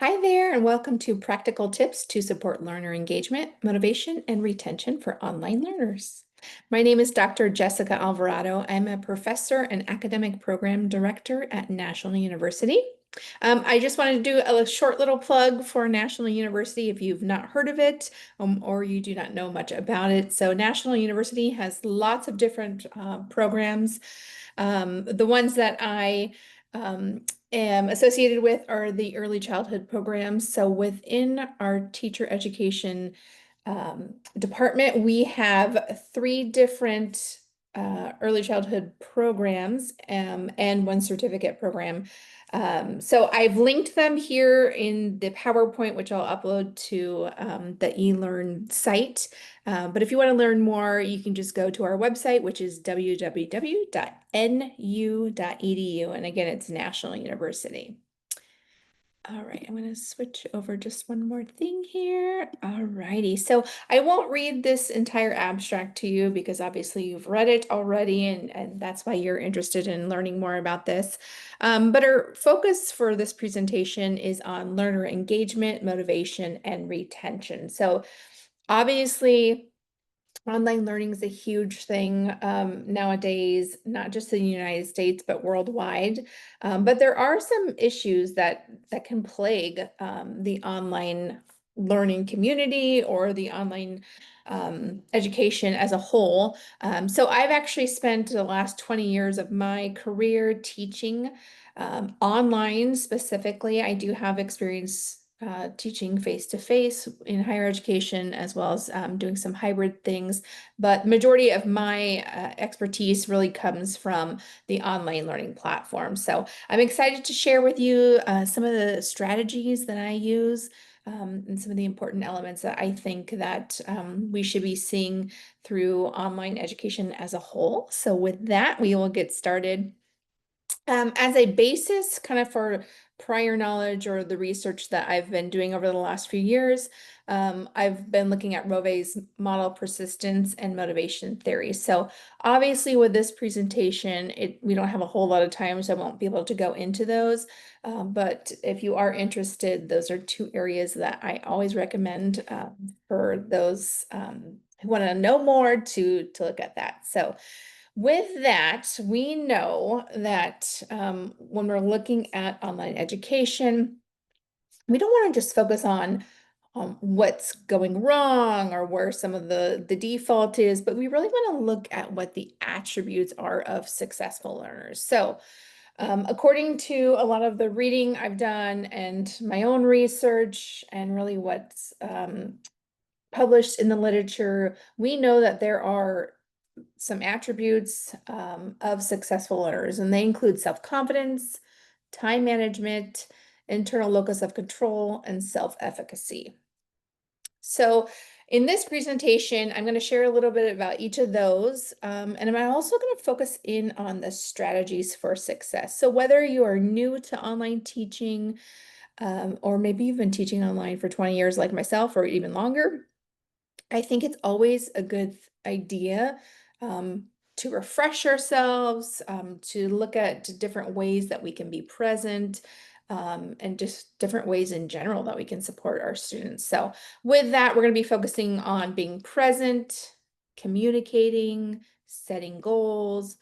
Hi there, and welcome to Practical Tips to Support Learner Engagement, Motivation, and Retention for Online Learners. My name is Dr. Jessica Alvarado. I'm a professor and academic program director at National University. I just wanted to do a short little plug for National University if you've not heard of it or you do not know much about it. So National University has lots of different programs. The ones that I um, am associated with are the early childhood programs. So within our teacher education department, we have three different early childhood programs and one certificate program. So I've linked them here in the PowerPoint, which I'll upload to the eLearn site. But if you want to learn more, you can just go to our website, which is www.nu.edu. And again, it's National University. All right, I'm going to switch over just one more thing here. All righty, so I won't read this entire abstract to you because obviously you've read it already, and that's why you're interested in learning more about this. But our focus for this presentation is on learner engagement, motivation, and retention. So obviously, online learning is a huge thing nowadays, not just in the United States, but worldwide. But there are some issues that can plague the online learning community or the online education as a whole. So I've actually spent the last 20 years of my career teaching online specifically. I do have experience teaching face-to-face in higher education, as well as doing some hybrid things. But the majority of my expertise really comes from the online learning platform. So I'm excited to share with you some of the strategies that I use and some of the important elements that I think that we should be seeing through online education as a whole. So with that, we will get started. As a basis, kind of for prior knowledge or the research that I've been doing over the last few years, I've been looking at Rovey's model persistence and motivation theory. So obviously with this presentation, we don't have a whole lot of time, so I won't be able to go into those. But if you are interested, those are two areas that I always recommend for those who want to know more to look at that. So with that, we know that when we're looking at online education, we don't want to just focus on what's going wrong or where some of the default is, but we really want to look at what the attributes are of successful learners. So according to a lot of the reading I've done and my own research and really what's published in the literature, we know that there are some attributes of successful learners, and they include self-confidence, time management, internal locus of control, and self-efficacy. So in this presentation, I'm going to share a little bit about each of those, and I'm also going to focus in on the strategies for success. So whether you are new to online teaching, or maybe you've been teaching online for 20 years like myself, or even longer, I think it's always a good idea to refresh ourselves, to look at different ways that we can be present, and just different ways in general that we can support our students. So with that, we're going to be focusing on being present, communicating, setting goals,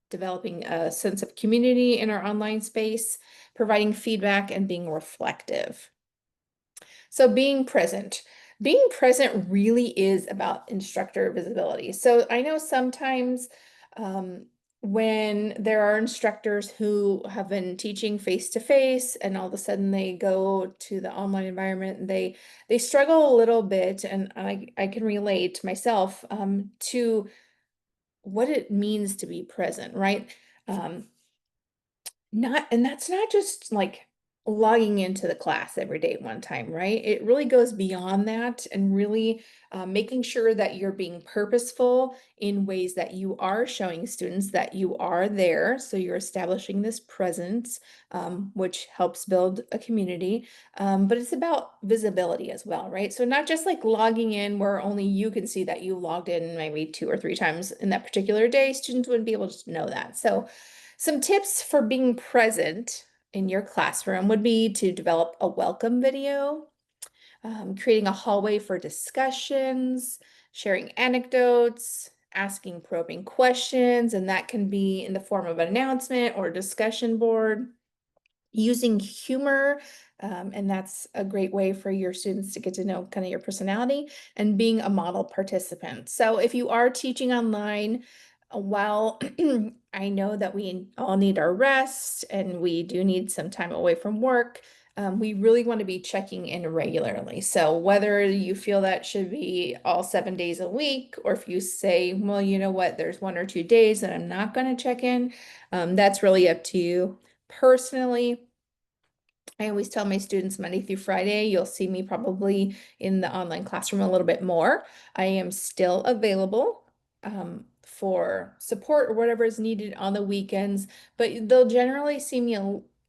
developing a sense of community in our online space, providing feedback, and being reflective. So being present. Being present really is about instructor visibility. So I know sometimes when there are instructors who have been teaching face to face and all of a sudden they go to the online environment, they struggle a little bit, and I can relate myself to what it means to be present, right? Um, and that's not just like logging into the class every day at one time, right? It really goes beyond that and really making sure that you're being purposeful in ways that you are showing students that you are there. So you're establishing this presence, which helps build a community. But it's about visibility as well, right? So not just like logging in where only you can see that you logged in maybe 2 or 3 times in that particular day. Students wouldn't be able to know that. So some tips for being present. in your classroom would be to develop a welcome video, creating a hallway for discussions, sharing anecdotes, asking probing questions, and that can be in the form of an announcement or discussion board. Using humor, and that's a great way for your students to get to know kind of your personality, and being a model participant. So if you are teaching online, while I know that we all need our rest and we do need some time away from work, we really want to be checking in regularly. So whether you feel that should be all 7 days a week, or if you say, well, you know what, there's 1 or 2 days that I'm not going to check in, that's really up to you. Personally, I always tell my students Monday through Friday, you'll see me probably in the online classroom a little bit more. I am still available for support or whatever is needed on the weekends, but they'll generally see me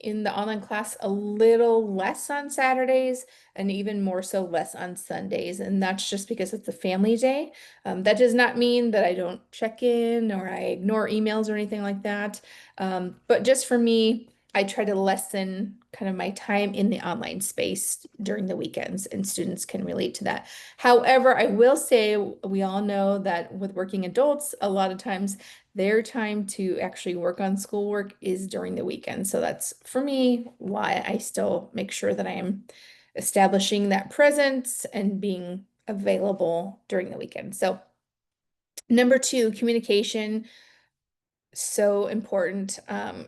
in the online class a little less on Saturdays and even more so less on Sundays. And that's just because it's a family day. That does not mean that I don't check in or I ignore emails or anything like that. But just for me, I try to lessen kind of my time in the online space during the weekends, and students can relate to that. However, I will say we all know that with working adults, a lot of times their time to actually work on schoolwork is during the weekend. So that's for me why I still make sure that I am establishing that presence and being available during the weekend. So number two, communication, so important.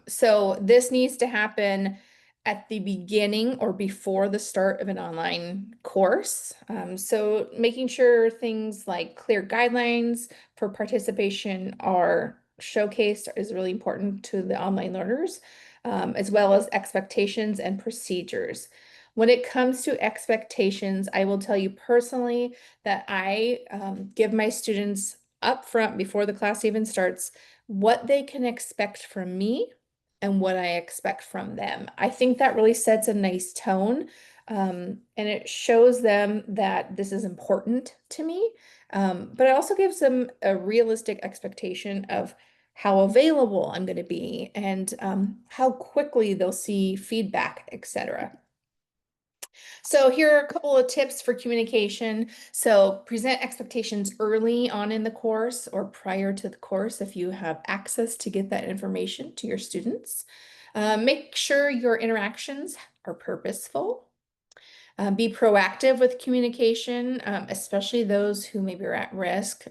So this needs to happen at the beginning or before the start of an online course. So making sure things like clear guidelines for participation are showcased is really important to the online learners, as well as expectations and procedures. When it comes to expectations, I will tell you personally that I give my students upfront before the class even starts what they can expect from me and what I expect from them. I think that really sets a nice tone, and it shows them that this is important to me. But it also gives them a realistic expectation of how available I'm going to be and how quickly they'll see feedback, etc. So here are a couple of tips for communication. So present expectations early on in the course or prior to the course if you have access to get that information to your students. Make sure your interactions are purposeful. Be proactive with communication, especially those who maybe are at risk.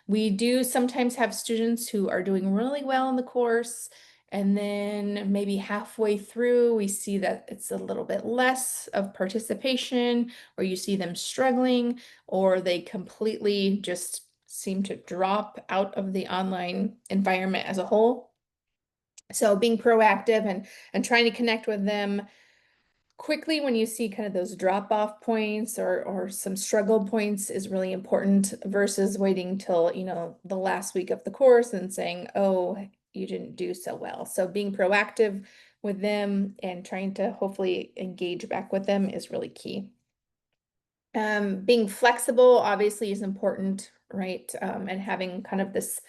We do sometimes have students who are doing really well in the course, and then maybe halfway through, we see that it's a little bit less of participation, or you see them struggling, or they completely just seem to drop out of the online environment as a whole. So being proactive and trying to connect with them quickly when you see kind of those drop off points or some struggle points is really important versus waiting till, the last week of the course and saying, oh, you didn't do so well. So being proactive with them and trying to hopefully engage back with them is really key. Being flexible obviously is important, right? And having kind of this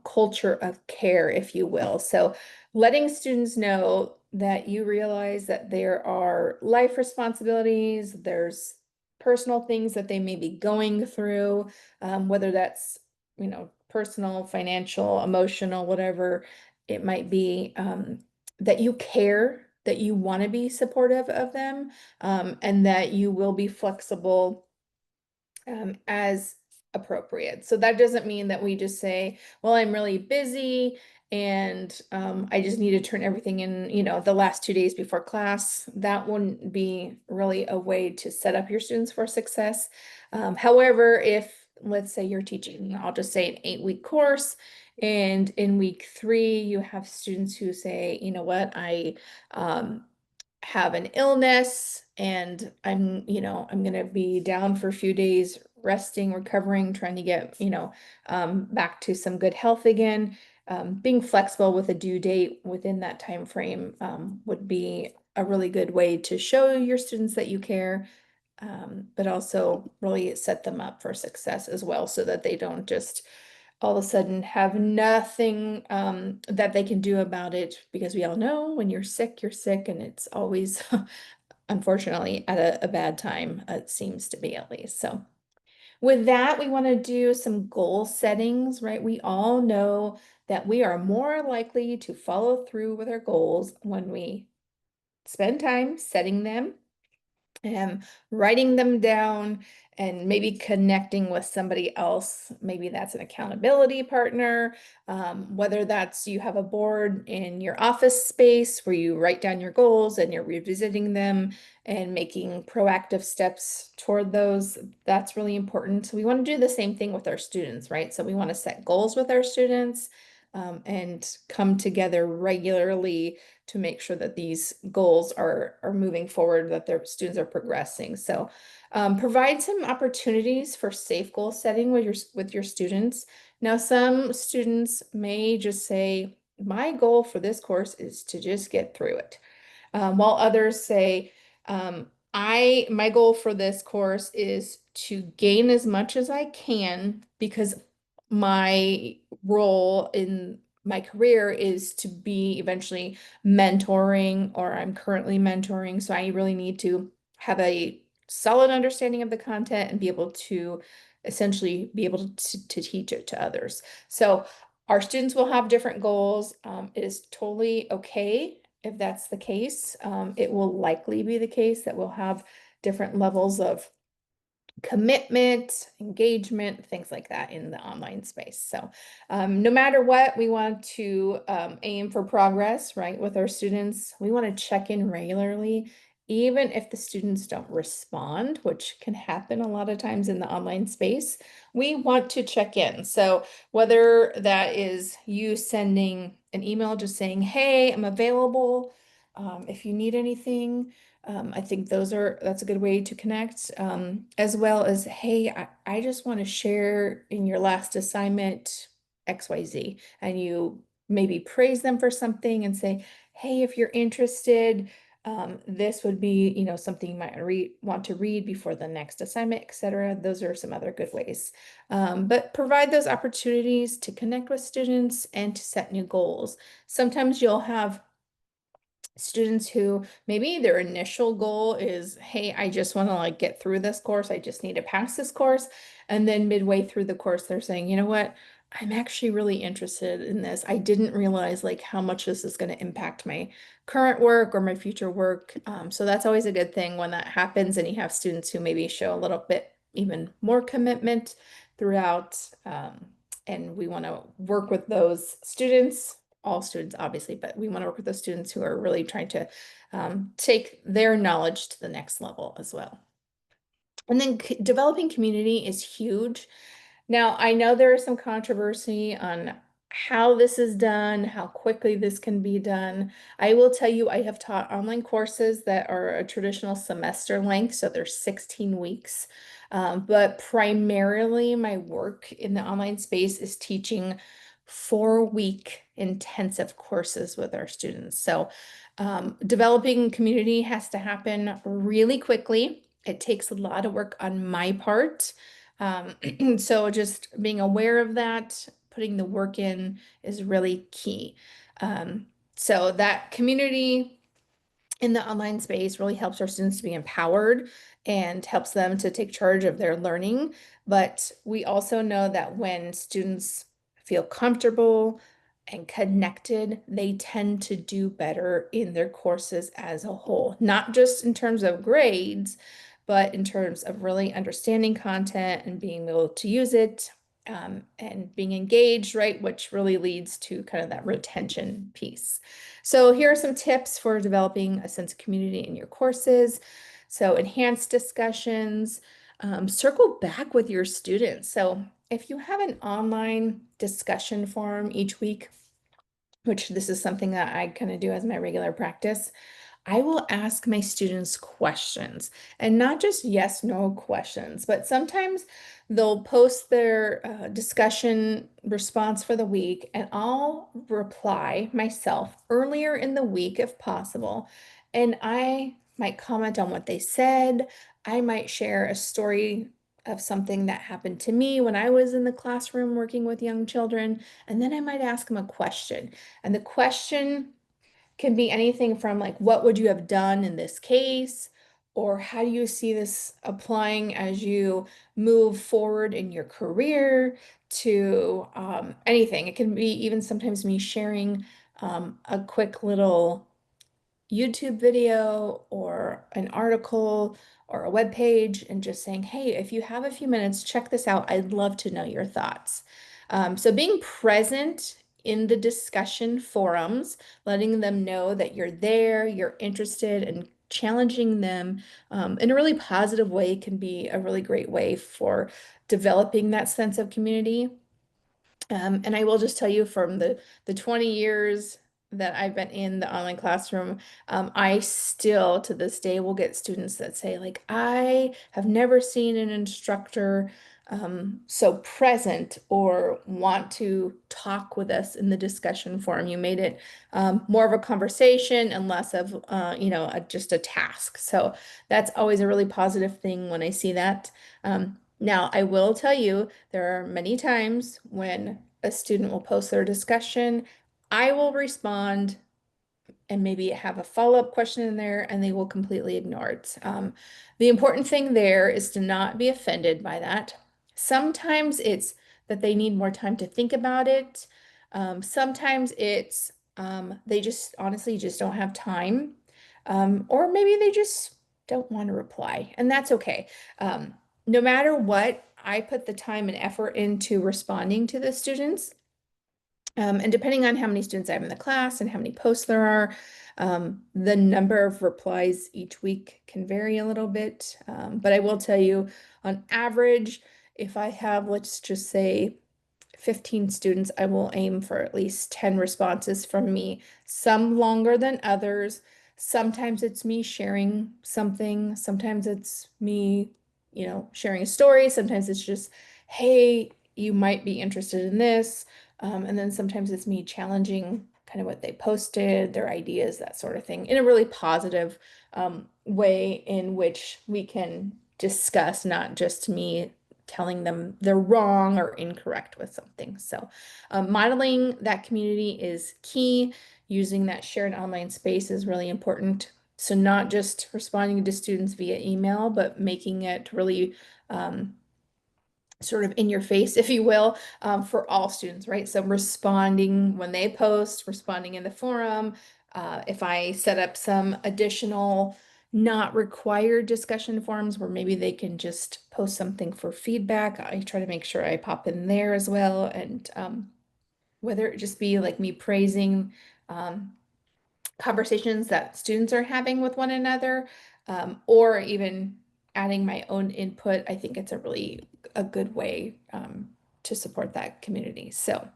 culture of care, if you will. So letting students know that you realize that there are life responsibilities, there's personal things that they may be going through, whether that's, personal, financial, emotional, whatever it might be, that you care, that you want to be supportive of them, and that you will be flexible as appropriate. So that doesn't mean that we just say, well, I'm really busy and I just need to turn everything in, the last 2 days before class. That wouldn't be really a way to set up your students for success. However, if let's say you're teaching, I'll just say an 8-week course, and in week 3, you have students who say, you know what, I have an illness and I'm going to be down for a few days, resting, recovering, trying to get, back to some good health again. Being flexible with a due date within that time frame would be a really good way to show your students that you care, but also really set them up for success as well so that they don't just all of a sudden have nothing that they can do about it, because we all know when you're sick, and it's always, unfortunately, at a bad time, it seems to be, at least. So with that, we want to do some goal settings, right? We all know that we are more likely to follow through with our goals when we spend time setting them, writing them down, and maybe connecting with somebody else. Maybe that's an accountability partner, whether that's you have a board in your office space where you write down your goals and you're revisiting them and making proactive steps toward those. That's really important. So we want to do the same thing with our students, right? So we want to set goals with our students, and come together regularly to make sure that these goals are moving forward, that their students are progressing. So provide some opportunities for safe goal setting with your students. Now, some students may just say, my goal for this course is to just get through it. While others say, my goal for this course is to gain as much as I can, because my role in my career is to be eventually mentoring, or I'm currently mentoring. So I really need to have a solid understanding of the content and be able to essentially be able to teach it to others. So our students will have different goals. It is totally okay if that's the case. It will likely be the case that we'll have different levels of commitment, engagement, things like that in the online space. So no matter what, we want to aim for progress, right, with our students. We want to check in regularly, even if the students don't respond, which can happen a lot of times in the online space. We want to check in. So whether that is you sending an email just saying, hey, I'm available if you need anything. I think that's a good way to connect, as well as, hey, I just want to share in your last assignment XYZ, and you maybe praise them for something and say, hey, if you're interested, this would be, something you might want to read before the next assignment, etc. Those are some other good ways. But provide those opportunities to connect with students and to set new goals. Sometimes you'll have students who maybe their initial goal is, hey, I just want to like get through this course. I just need to pass this course. And then midway through the course, they're saying, you know what? I'm actually really interested in this. I didn't realize like how much this is going to impact my current work or my future work. So that's always a good thing when that happens, and you have students who maybe show a little bit even more commitment throughout. And we want to work with those students, all students, obviously, but we want to work with those students who are really trying to take their knowledge to the next level as well. And then developing community is huge. Now, I know there is some controversy on how this is done, how quickly this can be done. I will tell you, I have taught online courses that are a traditional semester length, so they're 16 weeks. But primarily, my work in the online space is teaching 4-week intensive courses with our students. So, developing community has to happen really quickly. It takes a lot of work on my part. So just being aware of that, putting the work in is really key. So that community in the online space really helps our students to be empowered and helps them to take charge of their learning. But we also know that when students feel comfortable and connected, they tend to do better in their courses as a whole, not just in terms of grades, but in terms of really understanding content and being able to use it, and being engaged, right? Which really leads to kind of that retention piece. So here are some tips for developing a sense of community in your courses. So enhanced discussions, circle back with your students. So if you have an online discussion forum each week, which this is something that I kind of do as my regular practice, I will ask my students questions, and not just yes, no questions, but sometimes they'll post their discussion response for the week, and I'll reply myself earlier in the week if possible. And I might comment on what they said. I might share a story of something that happened to me when I was in the classroom working with young children. And then I might ask them a question. And the question can be anything from like, what would you have done in this case? Or how do you see this applying as you move forward in your career to anything? It can be even sometimes me sharing a quick little YouTube video or an article or a web page and just saying, hey, if you have a few minutes, check this out. I'd love to know your thoughts. So being present in the discussion forums, letting them know that you're there, you're interested, and challenging them in a really positive way can be a really great way for developing that sense of community. And I will just tell you from the 20 years that I've been in the online classroom, I still to this day will get students that say, like, I have never seen an instructor so present or want to talk with us in the discussion forum. You made it more of a conversation and less of, just a task. So that's always a really positive thing when I see that. Now, I will tell you, there are many times when a student will post their discussion, I will respond and maybe have a follow-up question in there, and they will completely ignore it. The important thing there is to not be offended by that. Sometimes it's that they need more time to think about it. Sometimes it's they just honestly just don't have time. Or maybe they just don't want to reply, and that's okay. No matter what, I put the time and effort into responding to the students. And depending on how many students I have in the class and how many posts there are, the number of replies each week can vary a little bit. But I will tell you, on average, if I have, let's just say, 15 students, I will aim for at least 10 responses from me, some longer than others. Sometimes it's me sharing something, sometimes it's me, sharing a story, sometimes it's just, hey, you might be interested in this. And then sometimes it's me challenging kind of what they posted, their ideas, that sort of thing, in a really positive way in which we can discuss, not just me telling them they're wrong or incorrect with something. So, modeling that community is key. Using that shared online space is really important. So, not just responding to students via email, but making it really sort of in your face, if you will, for all students, right? So responding when they post, responding in the forum. If I set up some additional not required discussion forums where maybe they can just post something for feedback, I try to make sure I pop in there as well. And whether it just be like me praising um, conversations that students are having with one another, or even adding my own input, I think it's a good way to support that community. So,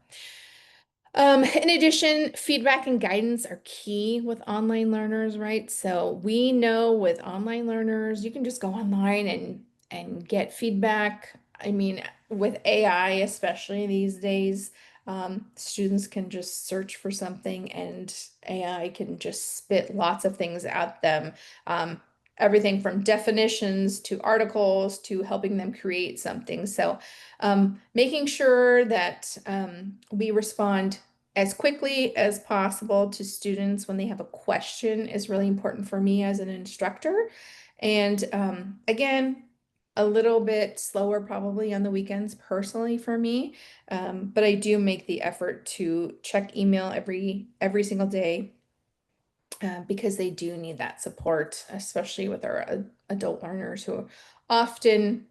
in addition, feedback and guidance are key with online learners, right? So we know with online learners, you can just go online and get feedback. I mean, with AI, especially these days, students can just search for something and AI can just spit lots of things at them. Um, Everything from definitions to articles to helping them create something. So making sure that we respond as quickly as possible to students when they have a question is really important for me as an instructor. And again, a little bit slower probably on the weekends personally for me, but I do make the effort to check email every single day because they do need that support, especially with our adult learners who often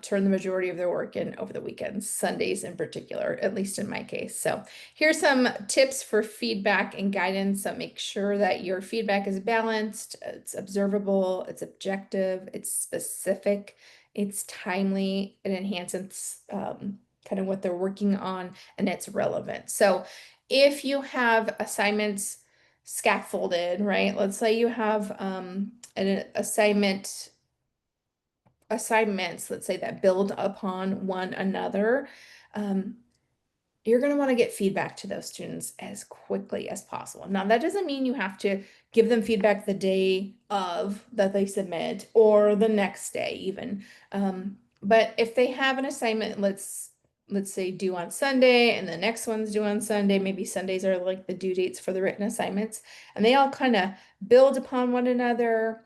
turn the majority of their work in over the weekends, Sundays in particular, at least in my case. So here's some tips for feedback and guidance. So make sure that your feedback is balanced, it's observable, it's objective, it's specific, it's timely, it enhances kind of what they're working on, and it's relevant. So if you have assignments scaffolded, right? Let's say you have an assignments, let's say that build upon one another. Um, you're going to want to get feedback to those students as quickly as possible. Now, that doesn't mean you have to give them feedback the day of that they submit or the next day even. But if they have an assignment, let's say due on Sunday and the next one's due on Sunday, maybe Sundays are like the due dates for the written assignments, and they all kind of build upon one another,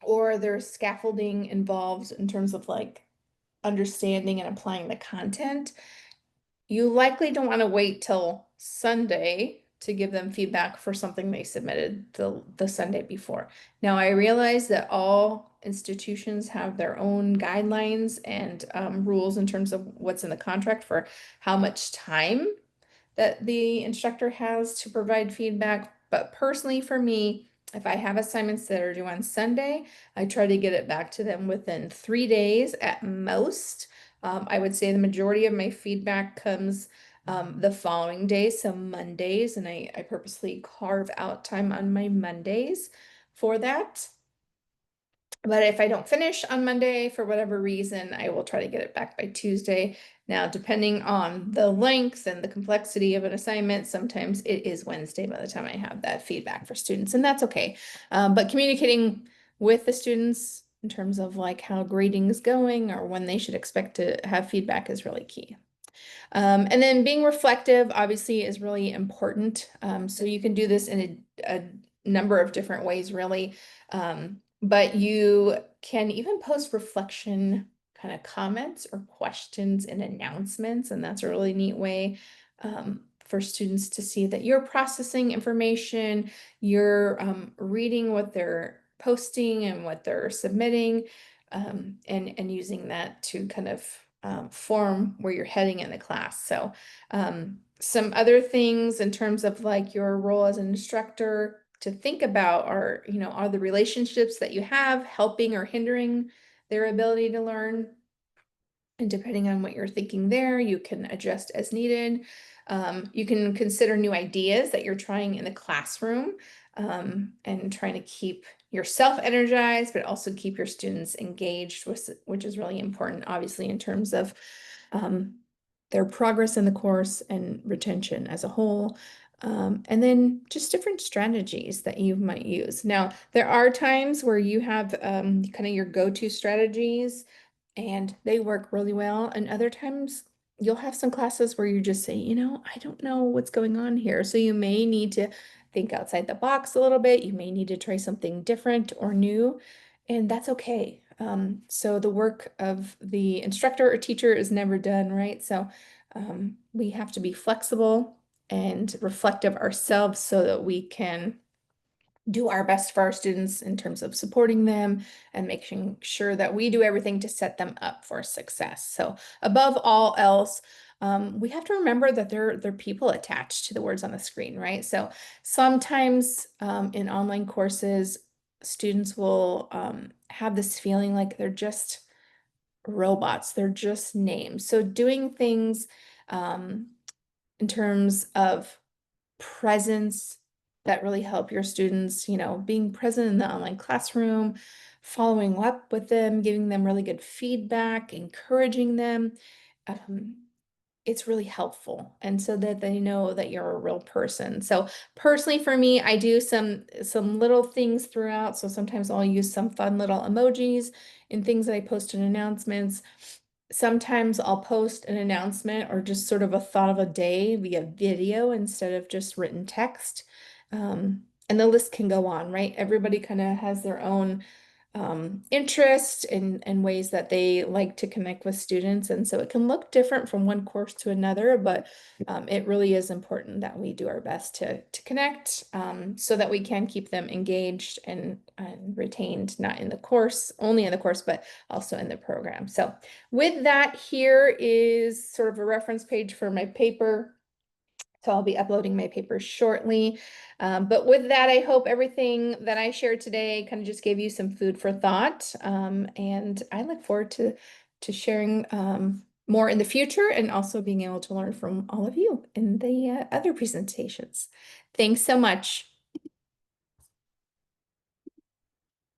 or there's scaffolding involved in terms of like understanding and applying the content. You likely don't want to wait till Sunday to give them feedback for something they submitted the Sunday before. Now, I realize that all institutions have their own guidelines and rules in terms of what's in the contract for how much time that the instructor has to provide feedback. But personally, for me, if I have assignments that are due on Sunday, I try to get it back to them within 3 days at most. I would say the majority of my feedback comes the following day, so Mondays, and I purposely carve out time on my Mondays for that. But if I don't finish on Monday for whatever reason, I will try to get it back by Tuesday. Now, depending on the length and the complexity of an assignment, sometimes it is Wednesday by the time I have that feedback for students, and that's okay. But communicating with the students in terms of like how grading is going or when they should expect to have feedback is really key. And then being reflective obviously is really important. So you can do this in a number of different ways, really. But you can even post reflection kind of comments or questions and announcements, and that's a really neat way for students to see that you're processing information, you're reading what they're posting and what they're submitting, and using that to kind of form where you're heading in the class. So some other things in terms of like your role as an instructor to think about are, are the relationships that you have helping or hindering their ability to learn? And depending on what you're thinking there, you can adjust as needed. You can consider new ideas that you're trying in the classroom, and trying to keep yourself energized, but also keep your students engaged, which is really important, obviously, in terms of their progress in the course and retention as a whole. And then just different strategies that you might use. Now, there are times where you have kind of your go-to strategies and they work really well. And other times you'll have some classes where you just say, I don't know what's going on here. So you may need to think outside the box a little bit. You may need to try something different or new, and that's okay. So the work of the instructor or teacher is never done, right? So we have to be flexible and reflective ourselves so that we can do our best for our students in terms of supporting them and making sure that we do everything to set them up for success. So above all else, we have to remember that they're people attached to the words on the screen, right? So sometimes in online courses, students will have this feeling like they're just robots, they're just names. So doing things in terms of presence that really help your students, being present in the online classroom, following up with them, giving them really good feedback, encouraging them. Um, it's really helpful, and so that they know that you're a real person. So personally for me, I do some little things throughout. So sometimes I'll use some fun little emojis and things that I post in announcements. Sometimes I'll post an announcement or just sort of a thought of a day via video instead of just written text. And the list can go on, right? Everybody kind of has their own interest and ways that they like to connect with students. And so it can look different from one course to another, but it really is important that we do our best to connect, so that we can keep them engaged and retained, not in the course, only in the course, but also in the program. So with that, here is sort of a reference page for my paper. So I'll be uploading my paper shortly. But with that, I hope everything that I shared today kind of just gave you some food for thought. And I look forward to sharing more in the future and also being able to learn from all of you in the other presentations. Thanks so much.